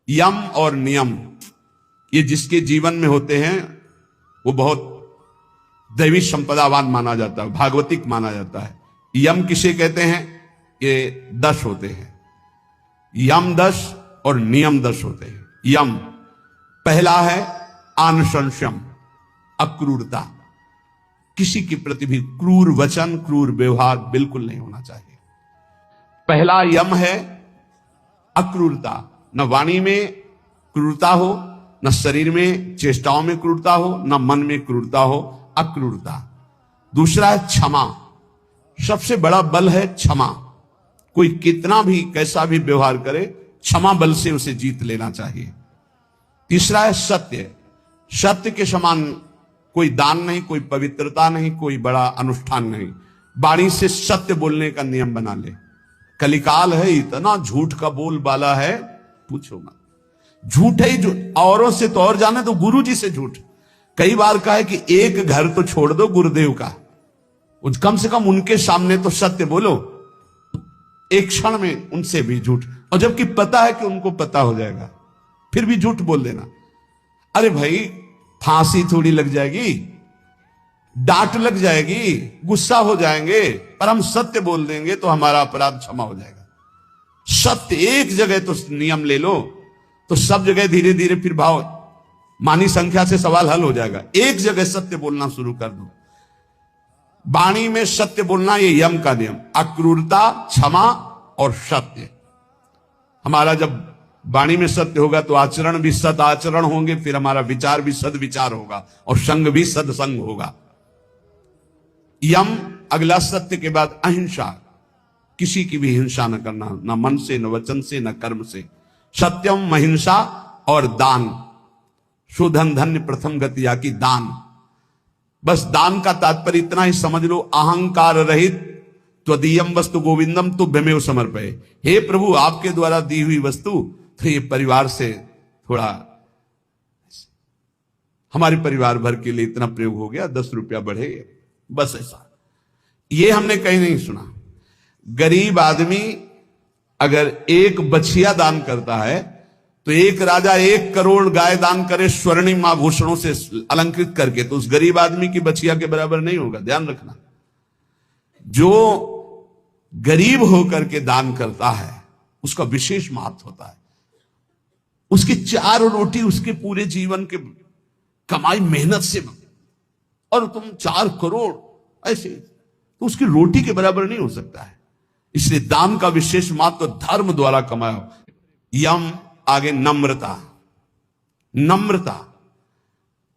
यम और नियम ये जिसके जीवन में होते हैं वो बहुत दैवी संपदावान माना जाता है, भागवतिक माना जाता है। यम किसे कहते हैं? ये 10 होते हैं, यम 10 और नियम 10 होते हैं। यम पहला है आनुशंस्यम, अक्रूरता, किसी के प्रति भी क्रूर वचन क्रूर व्यवहार बिल्कुल नहीं होना चाहिए। पहला यम है अक्रूरता, न वाणी में क्रूरता हो, न शरीर में चेष्टाओं में क्रूरता हो, न मन में क्रूरता हो, अक्रूरता। दूसरा है क्षमा, सबसे बड़ा बल है क्षमा। कोई कितना भी कैसा भी व्यवहार करे, क्षमा बल से उसे जीत लेना चाहिए। तीसरा है सत्य, सत्य के समान कोई दान नहीं, कोई पवित्रता नहीं, कोई बड़ा अनुष्ठान नहीं। वाणी से सत्य बोलने का नियम बना ले। कलिकाल है, इतना झूठ का बोल बाला है पूछो मत। झूठ है जो औरों से तो और जाने तो गुरु जी से झूठ। कई बार कहा है कि एक घर तो छोड़ दो गुरुदेव का, कम से कम उनके सामने तो सत्य बोलो। एक क्षण में उनसे भी झूठ, और जबकि पता है कि उनको पता हो जाएगा फिर भी झूठ बोल देना। अरे भाई फांसी थोड़ी लग जाएगी, डांट लग जाएगी, गुस्सा हो जाएंगे, पर हम सत्य बोल देंगे तो हमारा अपराध क्षमा हो जाएगा। सत्य एक जगह तो नियम ले लो तो सब जगह धीरे धीरे फिर भाव मानी संख्या से सवाल हल हो जाएगा। एक जगह सत्य बोलना शुरू कर दो। वाणी में सत्य बोलना ये यम का नियम, अक्रूरता, क्षमा और सत्य। हमारा जब वाणी में सत्य होगा तो आचरण भी सद आचरण होंगे, फिर हमारा विचार भी सद विचार होगा और संग भी सदसंग होगा। यम अगला सत्य के बाद अहिंसा, किसी की भी हिंसा न करना, न मन से, न वचन से, न कर्म से। सत्यम, अहिंसा और दान। शोधन धन्य प्रथम गतिया की दान। बस दान का तात्पर्य इतना ही समझ लो, अहंकार रहित त्वदीयम वस्तु गोविंदम तुभ्यमेव समर्पये। हे प्रभु, आपके द्वारा दी हुई वस्तु तो ये परिवार से थोड़ा, हमारे परिवार भर के लिए इतना प्रयोग हो गया, 10 रुपया बढ़े, बस ऐसा। ये हमने कहीं नहीं सुना। गरीब आदमी अगर एक बछिया दान करता है तो एक राजा 1 करोड़ गाय दान करे स्वर्णिम आभूषणों से अलंकृत करके, तो उस गरीब आदमी की बछिया के बराबर नहीं होगा, ध्यान रखना। जो गरीब होकर के दान करता है उसका विशेष महत्व होता है। उसकी 4 रोटी उसके पूरे जीवन के कमाई मेहनत से, और तुम 4 करोड़ ऐसे, तो उसकी रोटी के बराबर नहीं हो सकता है। इसलिए दान का विशेष महत्व धर्म द्वारा कमाओ। यम आगे नम्रता, नम्रता।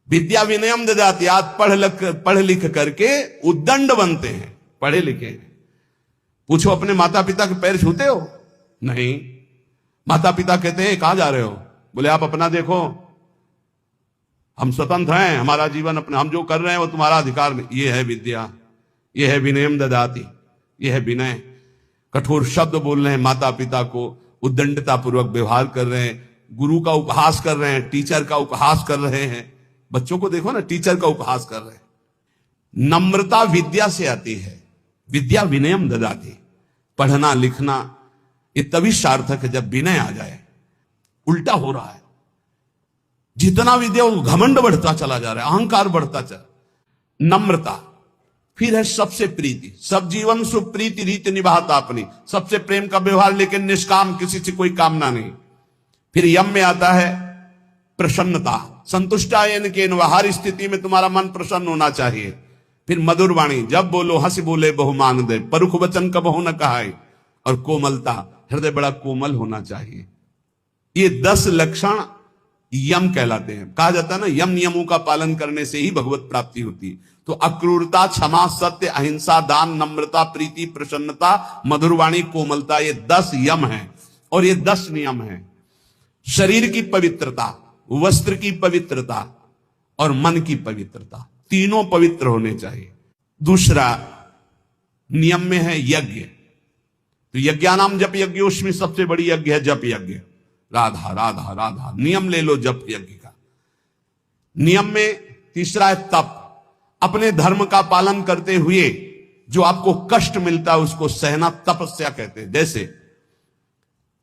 विद्या विनयम ददाति, आज पढ़ लिख करके उद्दंड बनते हैं, पढ़े लिखे हैं। पूछो अपने माता पिता के पैर छूते हो? नहीं। माता पिता कहते हैं कहां जा रहे हो? बोले आप अपना देखो, हम स्वतंत्र हैं, हमारा जीवन अपने, हम जो कर रहे हैं वो तुम्हारा अधिकार में। ये है विद्या, ये है विनयम ददाति, ये है विनय। कठोर शब्द बोल रहे हैं माता पिता को, उद्दंडता पूर्वक व्यवहार कर रहे हैं, गुरु का उपहास कर रहे हैं, टीचर का उपहास कर रहे हैं। बच्चों को देखो ना, टीचर का उपहास कर रहे हैं। नम्रता विद्या से आती है, विद्या विनयम ददाति। पढ़ना लिखना ये तभी सार्थक है जब विनय आ जाए। उल्टा हो रहा है, जितना विद्या घमंड बढ़ता चला जा रहा है, अहंकार बढ़ता चला। नम्रता। फिर है सबसे प्रीति, सब जीवन सुप्रीति रीति निभाता अपनी, सबसे प्रेम का व्यवहार, लेकिन निष्काम, किसी से कोई कामना नहीं। फिर यम में आता है प्रसन्नता, संतुष्टायन के, हर स्थिति में तुम्हारा मन प्रसन्न होना चाहिए। फिर मधुर वाणी, जब बोलो हंसी बोले बहु मान दे, परुख वचन कबहु न कहाए। और कोमलता, हृदय बड़ा कोमल होना चाहिए। ये 10 लक्षण यम कहलाते हैं। कहा जाता है ना, यम नियमों का पालन करने से ही भगवत प्राप्ति होती है। तो अक्रूरता, क्षमा, सत्य, अहिंसा, दान, नम्रता, प्रीति, प्रसन्नता, मधुरवाणी, कोमलता, ये 10 यम हैं और ये 10 नियम हैं। शरीर की पवित्रता, वस्त्र की पवित्रता और मन की पवित्रता, तीनों पवित्र होने चाहिए। दूसरा नियम में है यज्ञ। तो यज्ञानाम जप यज्ञ, उसमें सबसे बड़ी यज्ञ है जप यज्ञ। राधा राधा राधा, नियम ले लो जप यज्ञ का। नियम में तीसरा है तप, अपने धर्म का पालन करते हुए जो आपको कष्ट मिलता है उसको सहना तपस्या कहते हैं। जैसे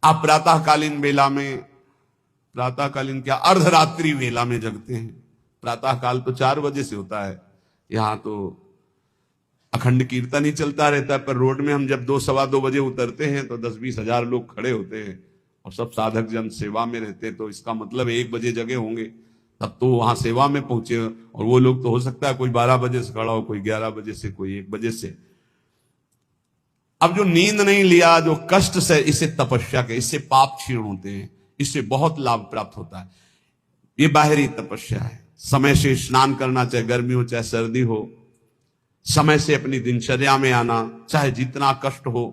आप प्रातःकालीन बेला में प्रातःकालीन क्या, अर्धरात्रि वेला में जगते हैं। प्रातःकाल तो 4 बजे से होता है, यहां तो अखंड कीर्तन ही चलता रहता है। पर रोड में हम जब 2 सवा 2 बजे उतरते हैं तो 10-20 हजार लोग खड़े होते हैं और सब साधक जन सेवा में रहते हैं। तो इसका मतलब 1 बजे जगे होंगे, तब तो वहां सेवा में पहुंचे। और वो लोग तो हो सकता है कोई 12 बजे से खड़ा हो, कोई 11 बजे से, कोई 1 बजे से। अब जो नींद नहीं लिया, जो कष्ट से, इसे तपस्या के, इससे पाप क्षीण होते हैं, इससे बहुत लाभ प्राप्त होता है। ये बाहरी तपस्या है। समय से स्नान करना, चाहे गर्मी हो चाहे सर्दी हो, समय से अपनी दिनचर्या में आना, चाहे जितना कष्ट हो,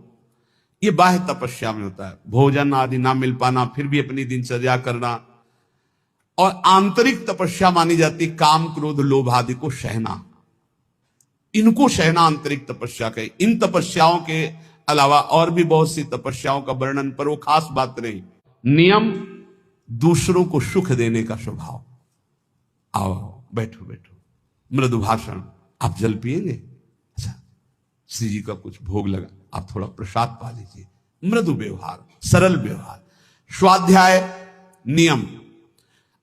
ये बाह्य तपस्या में होता है। भोजन आदि ना मिल पाना, फिर भी अपनी दिनचर्या करना। और आंतरिक तपस्या मानी जाती काम, क्रोध, लोभ आदि को सहना, इनको सहना आंतरिक तपस्या कहे। इन तपस्याओं के अलावा और भी बहुत सी तपस्याओं का वर्णन, पर वो खास बात नहीं। नियम, दूसरों को सुख देने का स्वभाव। आओ बैठो बैठो, मृदु भाषण। आप जल पिएंगे? अच्छा, श्री जी का कुछ भोग लगा, आप थोड़ा प्रसाद पा लीजिए। मृदु व्यवहार, सरल व्यवहार। स्वाध्याय, नियम,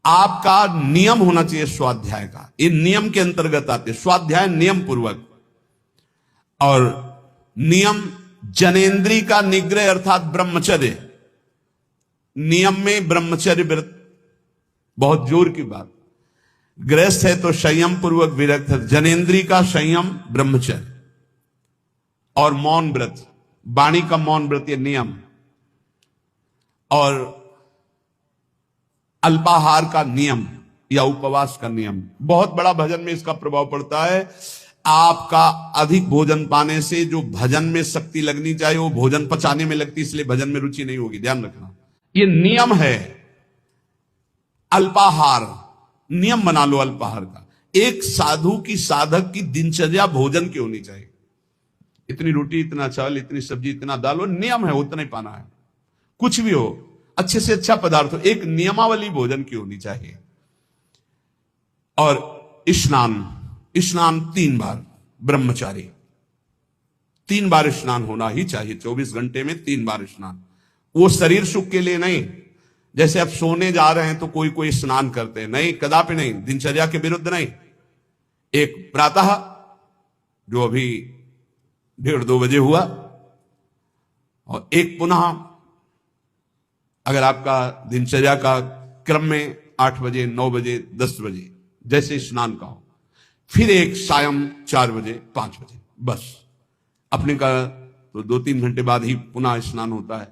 आपका नियम होना चाहिए स्वाध्याय का। ये नियम के अंतर्गत आते। स्वाध्याय नियम पूर्वक। और नियम जनेन्द्री का निग्रह अर्थात ब्रह्मचर्य। नियम में ब्रह्मचर्य व्रत बहुत जोर की बात। गृहस्थ है तो संयम पूर्वक विरक्त है। जनेन्द्री का संयम ब्रह्मचर्य और मौन व्रत, वाणी का मौन व्रत, ये नियम। और अल्पाहार का नियम या उपवास का नियम। बहुत बड़ा भजन में इसका प्रभाव पड़ता है। आपका अधिक भोजन पाने से जो भजन में शक्ति लगनी चाहिए वो भोजन पचाने में लगती, इसलिए भजन में रुचि नहीं होगी, ध्यान रखना। ये नियम है। अल्पाहार, नियम बना लो अल्पाहार का। एक साधु की, साधक की दिनचर्या भोजन की होनी चाहिए। इतनी रोटी, इतना चावल, इतनी सब्जी, इतना दाल, वो नियम है, उतना ही पाना है। कुछ भी हो, अच्छे से अच्छा पदार्थ हो, एक नियमावली भोजन की होनी चाहिए। और स्नान, स्नान 3 बार, ब्रह्मचारी 3 बार स्नान होना ही चाहिए। 24 घंटे में 3 बार स्नान। वो शरीर सुख के लिए नहीं, जैसे अब सोने जा रहे हैं तो कोई कोई स्नान करते हैं, नहीं, कदापि नहीं, दिनचर्या के विरुद्ध नहीं। एक प्रातः जो अभी 1:30-2 बजे हुआ, और एक पुनः अगर आपका दिनचर्या का क्रम में 8 बजे, 9 बजे, 10 बजे जैसे स्नान का हो, फिर एक सायं 4 बजे, 5 बजे, बस। अपने का तो 2-3 घंटे बाद ही पुनः स्नान होता है,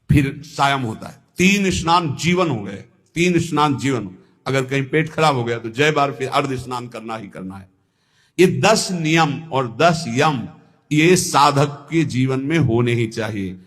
फिर सायं होता है। 3 स्नान जीवन हो गए, 3 स्नान जीवन। अगर कहीं पेट खराब हो गया तो जय बार फिर अर्ध स्नान करना ही करना है। ये 10 नियम और 10 यम, ये साधक के जीवन में होने ही चाहिए।